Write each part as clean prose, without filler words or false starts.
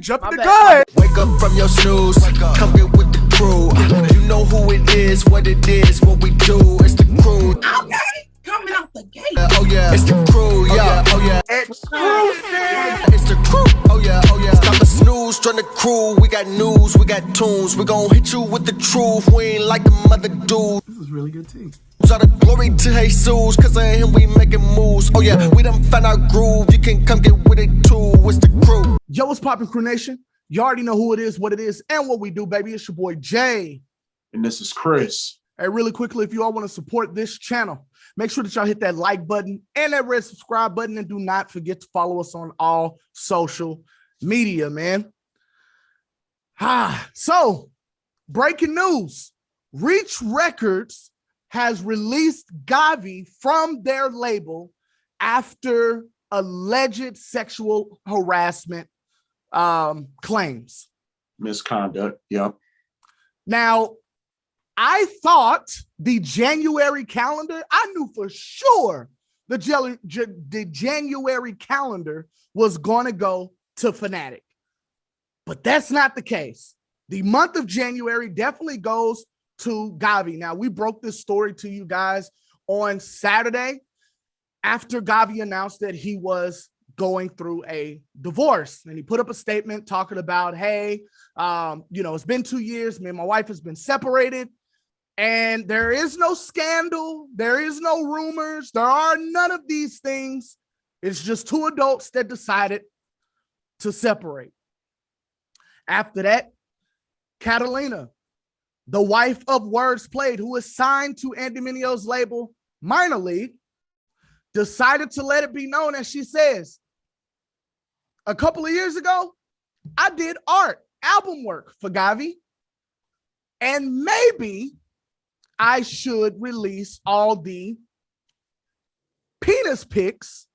You jumping the gun. Wake up from your snooze. Come get with the crew. You know who it is, what we do. It's the crew. Okay. Coming out the gate. Oh yeah, it's the crew. Yeah, oh yeah. Exclusive. It's the crew. Oh yeah, oh yeah. Stop the snooze, join the crew. We got news, we got tunes. We gon' hit you with the truth. We ain't like the mother dudes. This is really good too. All the glory to Jesus, cause of him we making moves. Oh yeah, we done found our groove. You can come get with it too. It's the crew. Yo, what's poppin', Crew Nation? You already know who it is, what it is, and what we do, baby. It's your boy Jay. And this is Chris. Hey, really quickly, if you all want to support this channel, make sure that y'all hit that like button and that red subscribe button, and do not forget to follow us on all social media, man. So breaking news: Reach Records has released Gawvi from their label after alleged sexual harassment claims. Misconduct, yep. Now, I thought the January calendar, I knew for sure the January calendar was going to go to Fanatic. But that's not the case. The month of January definitely goes to Gawvi. Now, we broke this story to you guys on Saturday after Gawvi announced that he was going through a divorce. And he put up a statement talking about, hey, it's been 2 years. Me and my wife has been separated. And there is no scandal. There is no rumors. There are none of these things. It's just two adults that decided to separate. After that, Catalina, the wife of Words Played, who is signed to Andy Mineo's label, Minor League, decided to let it be known, as she says, a couple of years ago, I did album work for Gawvi, and maybe I should release all the penis pics,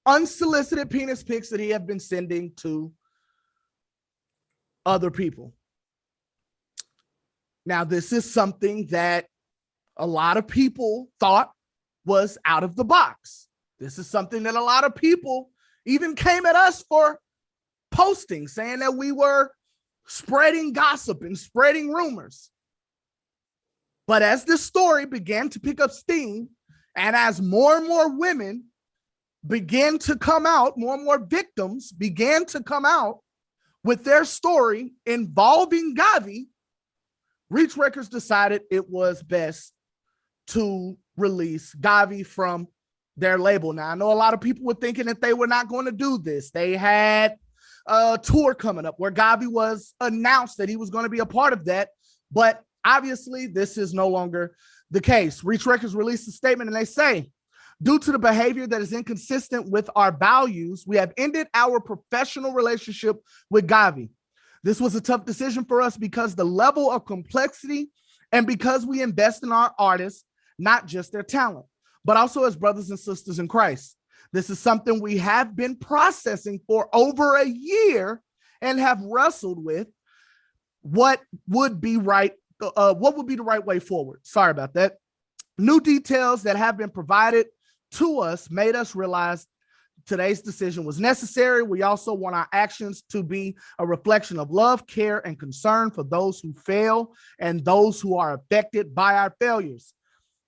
unsolicited penis pics that he had been sending to other people. Now, this is something that a lot of people thought was out of the box. This is something that a lot of people even came at us for posting, saying that we were spreading gossip and spreading rumors. But as this story began to pick up steam, and as more and more women began to come out, more and more victims began to come out with their story involving Gawvi, Reach Records decided it was best to release Gawvi from their label. Now, I know a lot of people were thinking that they were not going to do this. They had a tour coming up where Gawvi was announced that he was going to be a part of that, but obviously this is no longer the case. Reach Records released a statement and they say, due to the behavior that is inconsistent with our values, we have ended our professional relationship with Gawvi. This was a tough decision for us because the level of complexity and because we invest in our artists, not just their talent, but also as brothers and sisters in Christ. This is something we have been processing for over a year and have wrestled with what would be right. What would be the right way forward? Sorry about that. New details that have been provided to us made us realize today's decision was necessary. We also want our actions to be a reflection of love, care, and concern for those who fail and those who are affected by our failures.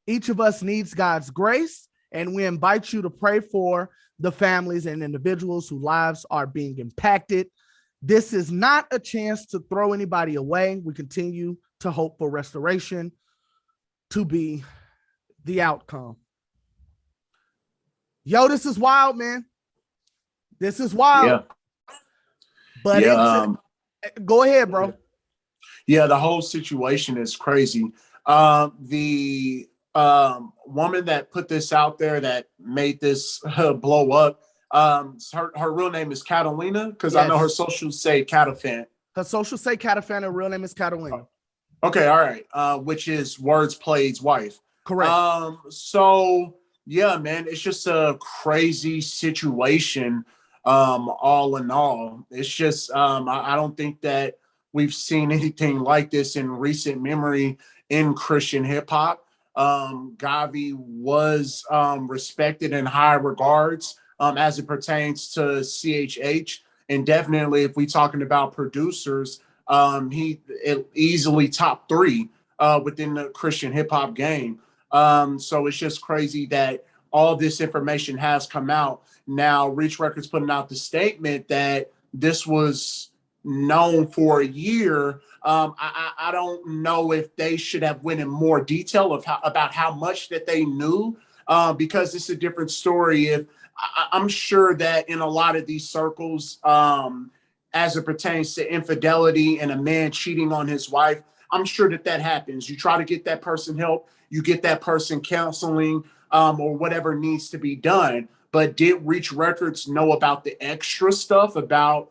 Each of us needs God's grace, and we invite you to pray for the families and individuals whose lives are being impacted. This is not a chance to throw anybody away. We continue to hope for restoration to be the outcome. Yo, this is wild, man. This is wild. Yeah. But go ahead, bro. Yeah, the whole situation is crazy. The woman that put this out there, that made this blow up, her real name is Catalina, because yes. I know her socials say Catafan. Her socials say Catafan. Her real name is Catalina. Okay, all right. Which is Words Played's wife. Correct. So yeah, man, it's just a crazy situation. All in all, it's just I don't think that we've seen anything like this in recent memory in Christian hip hop. Gawvi was respected in high regards as it pertains to CHH, And definitely, if we talking about producers, he easily top three within the Christian hip hop game. So it's just crazy that all this information has come out. Now, Reach Records putting out the statement that this was known for a year. I don't know if they should have went in more detail of about how much that they knew, because it's a different story. If I'm sure that in a lot of these circles, as it pertains to infidelity and a man cheating on his wife, I'm sure that that happens. You try to get that person help, you get that person counseling, or whatever needs to be done. But did Reach Records know about the extra stuff about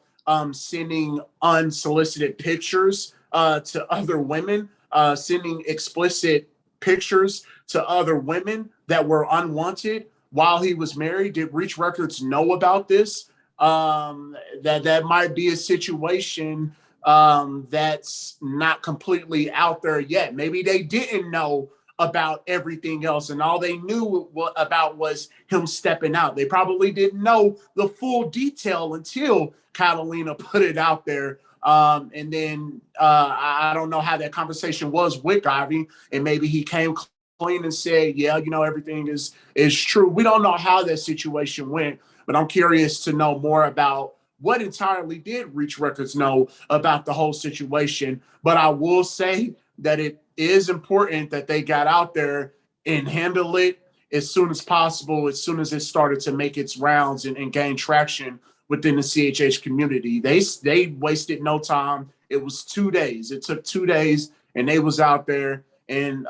sending unsolicited pictures to other women, sending explicit pictures to other women that were unwanted while he was married? Did Reach Records know about this? That might be a situation that's not completely out there yet. Maybe they didn't know about everything else, and all they knew about was him stepping out. They probably didn't know the full detail until Catalina put it out there. And then I don't know how that conversation was with Gawvi, and maybe he came clean and said, yeah, everything is true. We don't know how that situation went, but I'm curious to know more about what entirely did Reach Records know about the whole situation. But I will say that it is important that they got out there and handle it as soon as possible, as soon as it started to make its rounds and gain traction within the CHH community. They wasted no time. It was 2 days. It took 2 days, and they was out there, and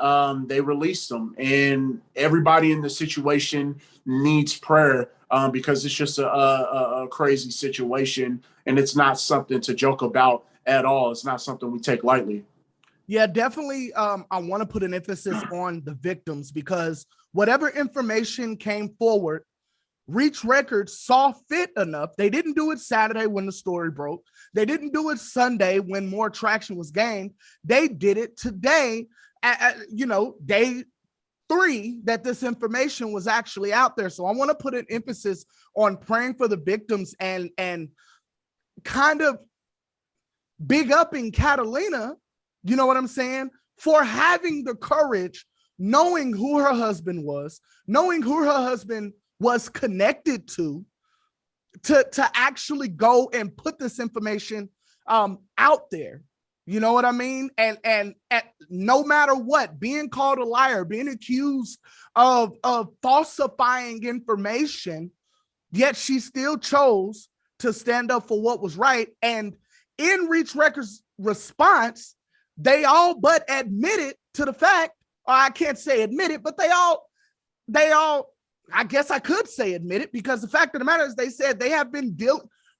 they released them. And everybody in the situation needs prayer, because it's just a crazy situation, and it's not something to joke about at all. It's not something we take lightly. Yeah, definitely. I want to put an emphasis on the victims, because whatever information came forward, Reach Records saw fit enough. They didn't do it Saturday when the story broke. They didn't do it Sunday when more traction was gained. They did it today, day 3 that this information was actually out there. So I want to put an emphasis on praying for the victims and kind of big upping Catalina, you know what I'm saying, for having the courage, knowing who her husband was, knowing who her husband was connected to actually go and put this information out there. You know what I mean? And no matter what, being called a liar, being accused of falsifying information, yet she still chose to stand up for what was right. And in Reach Records' response, they all but admitted to the fact, or I can't say admit it, but they all, I guess I could say admit it, because the fact of the matter is they said they have been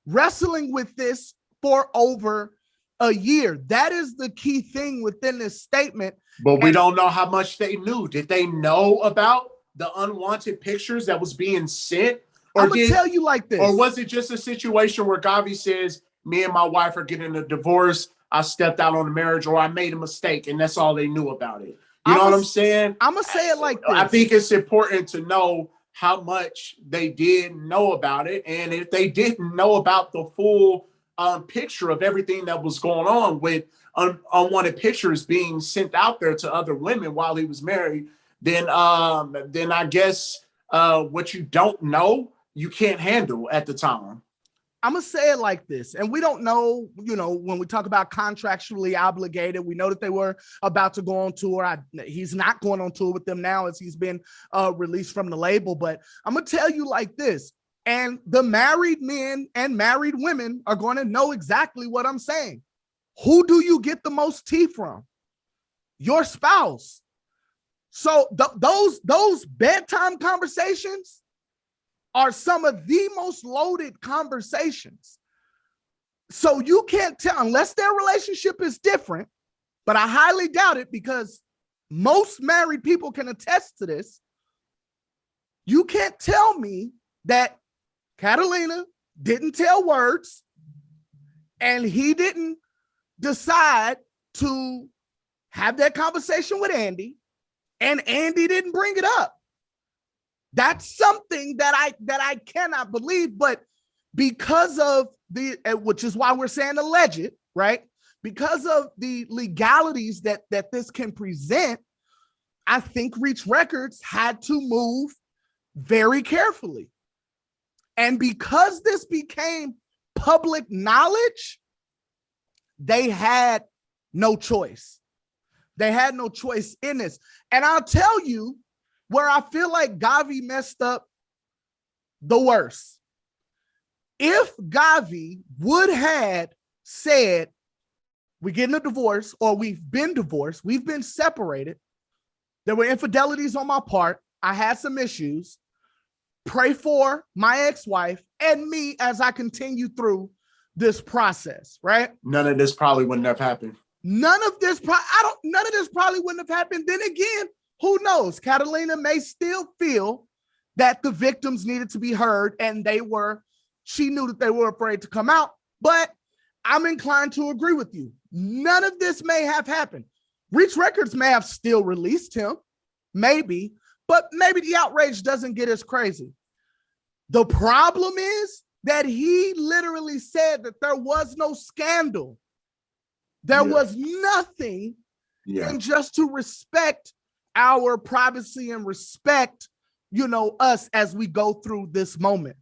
wrestling with this for over a year. That is the key thing within this statement. But we don't know how much they knew. Did they know about the unwanted pictures that was being sent? I'm gonna tell you like this. Or was it just a situation where Gawvi says, me and my wife are getting a divorce, I stepped out on the marriage, or I made a mistake, and that's all they knew about it? You know what I'm saying? I'm gonna say it like this. I think it's important to know how much they did know about it, and if they didn't know about the full picture of everything that was going on with unwanted pictures being sent out there to other women while he was married, then I guess what you don't know, you can't handle at the time. I'm gonna say it like this, and we don't know, when we talk about contractually obligated, we know that they were about to go on tour. He's not going on tour with them now, as he's been released from the label. But I'm gonna tell you like this, and the married men and married women are going to know exactly what I'm saying. Who do you get the most tea from? Your spouse. So those bedtime conversations are some of the most loaded conversations. So you can't tell, unless their relationship is different, but I highly doubt it, because most married people can attest to this. You can't tell me that Catalina didn't tell words and he didn't decide to have that conversation with Andy, and Andy didn't bring it up. That's something that I cannot believe. But because of which is why we're saying alleged, right? Because of the legalities that this can present, I think Reach Records had to move very carefully. And because this became public knowledge, they had no choice. They had no choice in this. And I'll tell you where I feel like Gawvi messed up the worst. If Gawvi would have said, we're getting a divorce, or we've been divorced, we've been separated, there were infidelities on my part, I had some issues, pray for my ex-wife and me as I continue through this process, right? None of this probably wouldn't have happened. None of this probably wouldn't have happened. Then again, who knows? Catalina may still feel that the victims needed to be heard and she knew that they were afraid to come out, but I'm inclined to agree with you. None of this may have happened. Reach Records may have still released him, maybe, but maybe the outrage doesn't get as crazy. The problem is that he literally said that there was no scandal. There was nothing, and just to respect our privacy and respect, us as we go through this moment.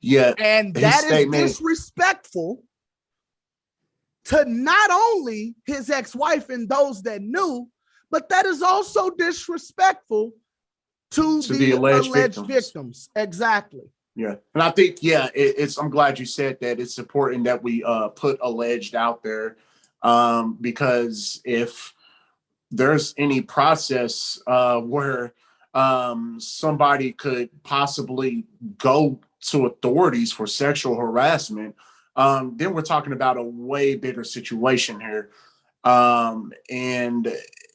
Yeah. And that is disrespectful to not only his ex-wife and those that knew, but that is also disrespectful to the alleged victims. Exactly. Yeah. And I think, I'm glad you said that. It's important that we put alleged out there, because if there's any process where somebody could possibly go to authorities for sexual harassment, then we're talking about a way bigger situation here. And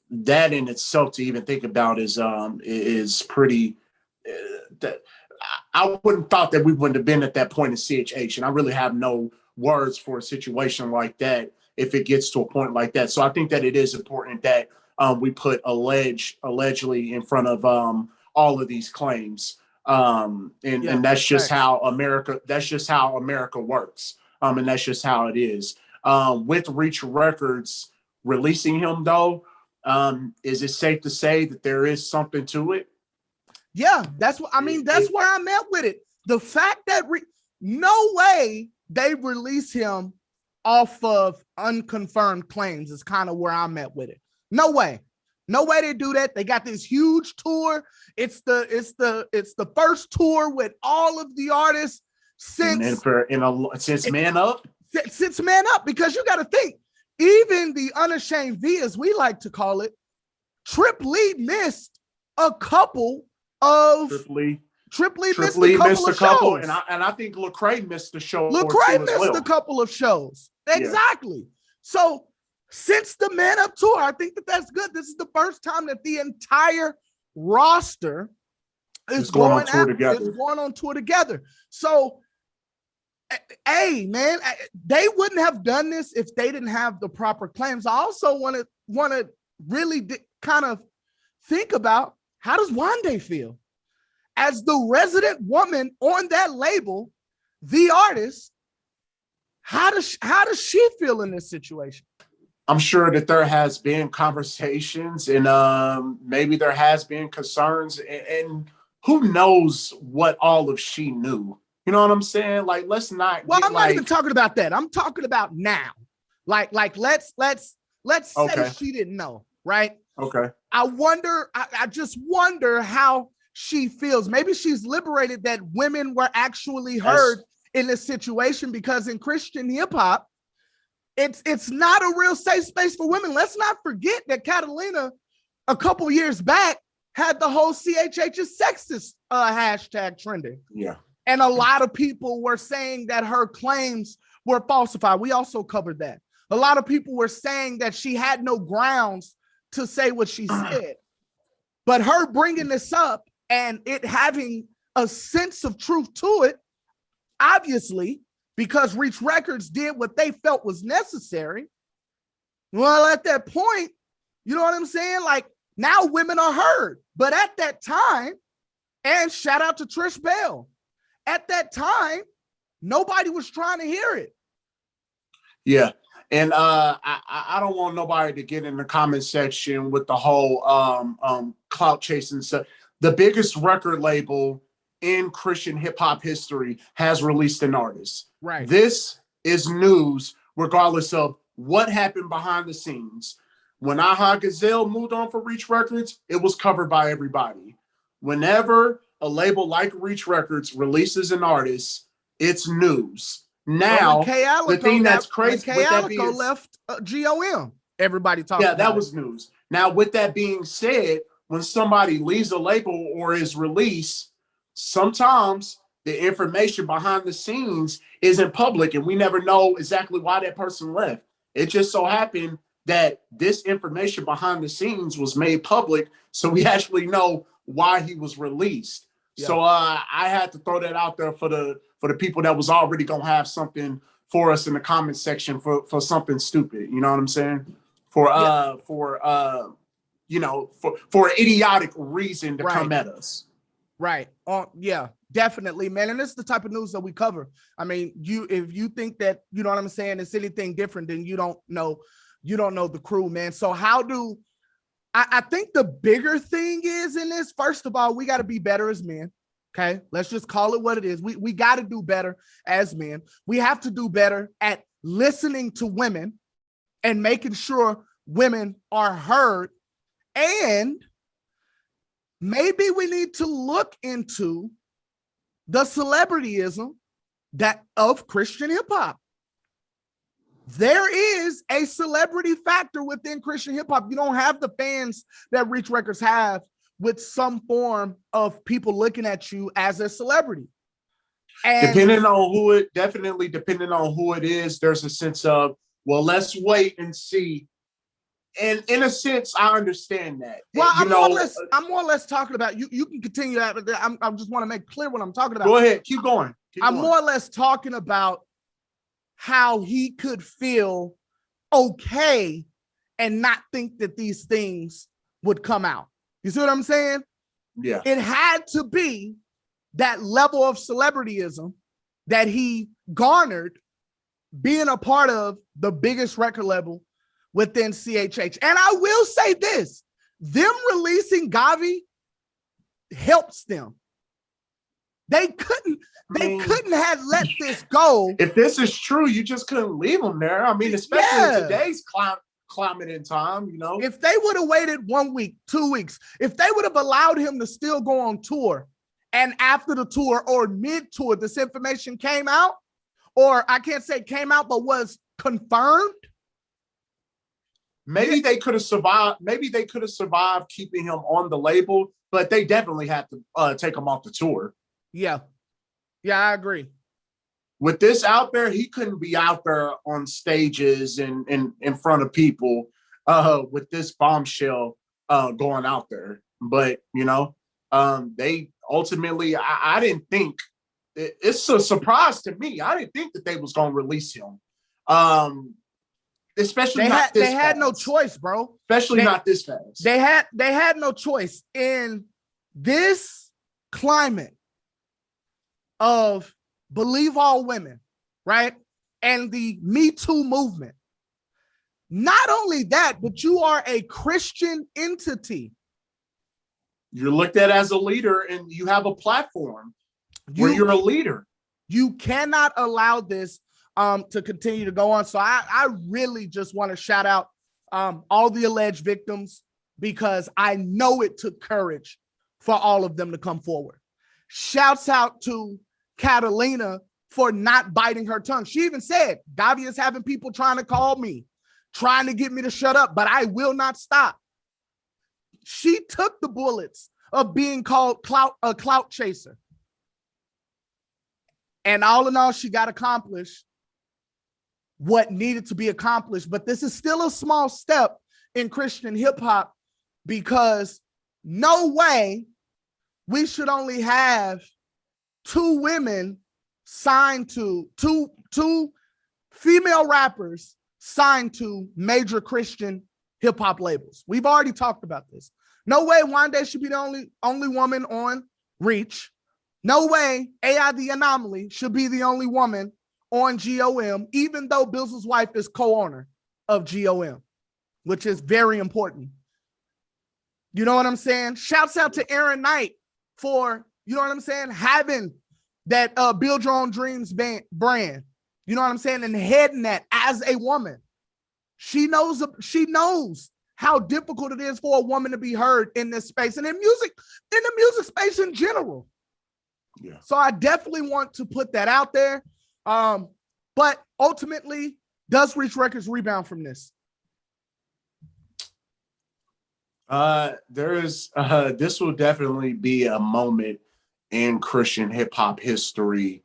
that in itself, to even think about, is pretty. I wouldn't thought that we wouldn't have been at that point in CHH, and I really have no words for a situation like that if it gets to a point like that. So I think that it is important that we put allegedly in front of all of these claims, and that's just how America. That's just how America works, and that's just how it is. With Reach Records releasing him, though, is it safe to say that there is something to it? Yeah, that's what I mean. That's where I'm at with it. The fact that no way they release him off of unconfirmed claims is kind of where I'm at with it. No way they do that. They got this huge tour. It's the first tour with all of the artists since Man Up. Since Man Up, because you got to think, even the Unashamed V, as we like to call it, Trip Lee missed a couple of Trip Lee missed a couple, and I think Lecrae missed a show. Lecrae missed a couple of shows. Exactly. Yeah. So since the Man Up tour, I think that's good. This is the first time that the entire roster is going on tour together. So, hey, man, they wouldn't have done this if they didn't have the proper claims. I also want to really kind of think about, how does Wande feel as the resident woman on that label, the artist? How does she feel in this situation? I'm sure that there has been conversations, and maybe there has been concerns, and who knows what all of she knew. You know what I'm saying? Like, let's not. Well, I'm not even talking about that. I'm talking about now. Like let's say she didn't know, right? Okay. I just wonder how she feels. Maybe she's liberated that women were actually heard in this situation, because in Christian hip hop, it's not a real safe space for women. Let's not forget that Catalina, a couple years back, had the whole CHH is sexist hashtag trending. Yeah. And a lot of people were saying that her claims were falsified. We also covered that. A lot of people were saying that she had no grounds to say what she said. But her bringing this up and it having a sense of truth to it, obviously, because Reach Records did what they felt was necessary. Well, at that point, you know what I'm saying? Like, now women are heard. But at that time, and shout out to Trish Bell, at that time, Nobody was trying to hear it. Yeah. And I don't want nobody to get in the comment section with the whole clout chasing stuff. The biggest record label in Christian hip hop history has released an artist. Right. This is news, regardless of what happened behind the scenes. When Aha Gazelle moved on for Reach Records, it was covered by everybody. Whenever a label like Reach Records releases an artist, it's news. Now, the thing that's crazy with that being left GOM, everybody talking about that was news. Now, with that being said, when somebody leaves a label or is released, sometimes the information behind the scenes isn't public, and we never know exactly why that person left. It just so happened that this information behind the scenes was made public, so we actually know why he was released. Yeah. So I had to throw that out there for the people that was already gonna have something for us in the comment section for something stupid. You know what I'm saying? For an idiotic reason to come at us. Right. Yeah, definitely, man. And it's the type of news that we cover. I mean, if you think that, you know what I'm saying, it's anything different, then you don't know the crew, man. So I think the bigger thing is in this, first of all, we got to be better as men. Okay, let's just call it what it is. We got to do better as men. We have to do better at listening to women and making sure women are heard. And maybe we need to look into the celebrityism of Christian hip hop. There is a celebrity factor within Christian hip hop. You don't have the fans that Reach Records have with some form of people looking at you as a celebrity. And depending on who it is, there's a sense of, well, let's wait and see. And in a sense, I understand that. Well, I'm more or less talking about you. You can continue that, but I just want to make clear what I'm talking about. Go ahead, keep going. I'm more or less talking about how he could feel okay and not think that these things would come out. You see what I'm saying? Yeah. It had to be that level of celebrityism that he garnered being a part of the biggest record label within CHH. And I will say this, them releasing Gawvi helps them. They couldn't have let this go. If this is true, you just couldn't leave them there. I mean, especially in today's climate in time, you know. If they would have waited 1 week, 2 weeks, if they would have allowed him to still go on tour, and after the tour or mid-tour, this information came out, or I can't say came out, but was confirmed. Maybe they could have survived. Maybe they could have survived keeping him on the label, but they definitely had to take him off the tour. Yeah, I agree. With this out there, he couldn't be out there on stages and in front of people with this bombshell going out there. But, you know, they ultimately, I didn't think, it's a surprise to me. I didn't think that they was going to release him. Especially they had no choice, bro. Especially not this fast. They had no choice in this climate of believe all women, right? And the Me Too movement. Not only that, but you are a Christian entity. You're looked at as a leader and you have a platform where you're a leader. You cannot allow this to continue to go on. So I really just want to shout out all the alleged victims, because I know it took courage for all of them to come forward. Shouts out to Catalina for not biting her tongue. She even said, Gawvi is having people trying to call me, trying to get me to shut up, but I will not stop. She took the bullets of being called a clout chaser. And all in all, she got accomplished what needed to be accomplished. But this is still a small step in Christian hip hop, because no way we should only have two women signed to two female rappers signed to major Christian hip hop labels. We've already talked about this. No way Wande should be the only woman on Reach. No way AI the Anomaly should be the only woman on GOM, even though Bill's wife is co-owner of GOM, which is very important. You know what I'm saying? Shouts out to Aaron Knight for, you know what I'm saying, having that Build Your Own Dreams brand. You know what I'm saying? And heading that as a woman. She knows how difficult it is for a woman to be heard in this space and in the music space in general. Yeah. So I definitely want to put that out there. But ultimately, does Reach Records rebound from this? This will definitely be a moment in Christian hip hop history.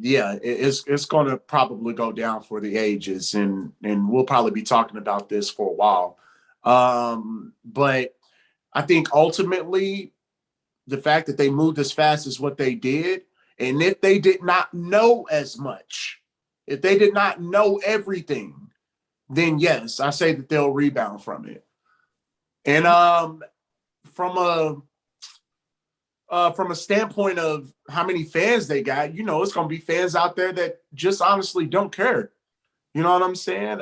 It's going to probably go down for the ages, and we'll probably be talking about this for a while. But I think ultimately the fact that they moved as fast as what they did, and if they did not know as much, if they did not know everything, then yes, I say that they'll rebound from it. And from a standpoint of how many fans they got, you know, it's going to be fans out there that just honestly don't care. You know what I'm saying?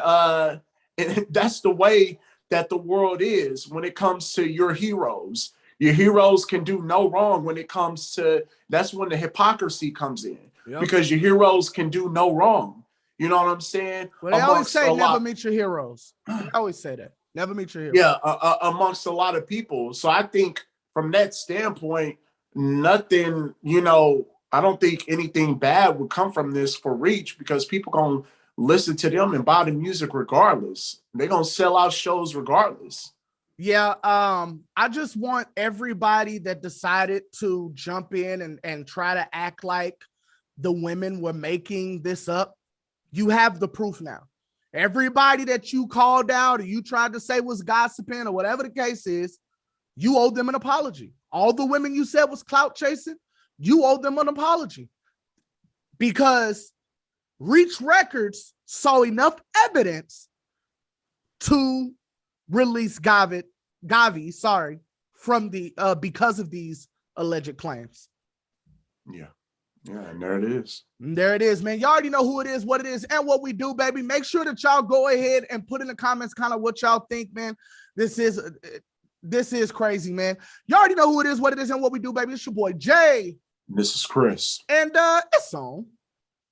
And that's the way that the world is when it comes to your heroes. Your heroes can do no wrong when it comes to, that's when the hypocrisy comes in. Yep. Because your heroes can do no wrong. You know what I'm saying? Well, they always say never meet your heroes. I always say that. Never meet your heroes. Yeah, amongst a lot of people. So I think from that standpoint, nothing, you know, I don't think anything bad would come from this for Reach, because people gonna listen to them and buy the music regardless. They're gonna sell out shows regardless. Yeah, I just want everybody that decided to jump in and try to act like the women were making this up. You have the proof now. Everybody that you called out or you tried to say was gossiping or whatever the case is, you owe them an apology. All the women you said was clout chasing, you owe them an apology, because Reach Records saw enough evidence to release Gawvi, from the because of these alleged claims. Yeah. Yeah, and there it is. There it is, man. Y'all already know who it is, what it is, and what we do, baby. Make sure that y'all go ahead and put in the comments kind of what y'all think, man. This is crazy, man. Y'all already know who it is, what it is, and what we do, baby. It's your boy Jay. This is Chris. And it's on.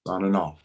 Signing off.